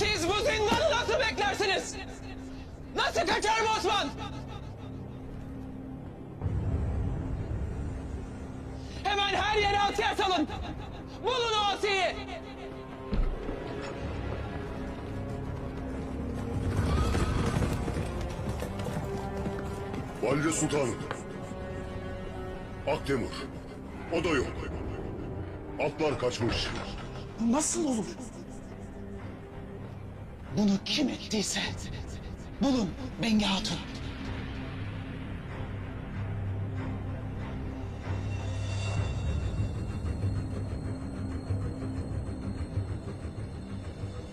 Siz bu zindanı nasıl beklersiniz? Nasıl kaçar bu Osman? Hemen her yere asiye salın. Bulun o asiyeyi. Valide Sultanım. Aktemur. O da yok. Atlar kaçmış. Nasıl olur? Bunu kim ettiyse bulun Bengi Hatun.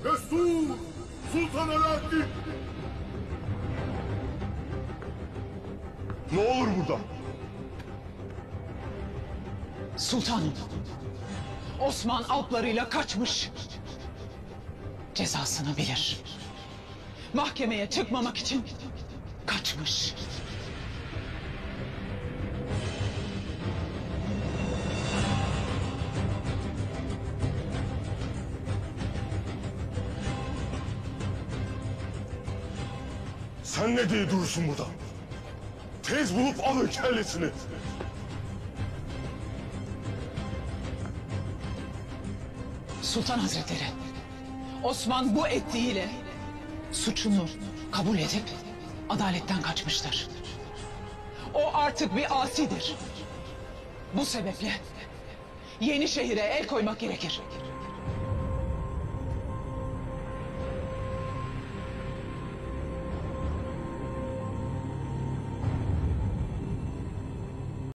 Destur! Sultan Alaaddin! Ne olur burada? Sultanım, Osman alplarıyla kaçmış. Cezasını bilir. Mahkemeye çıkmamak için kaçmış. Sen ne diye durursun burada? Tez bulup alın kellesini. Sultan Hazretleri, Osman bu ettiğiyle suçunu kabul edip adaletten kaçmıştır. O artık bir asidir. Bu sebeple Yenişehir'e el koymak gerekir.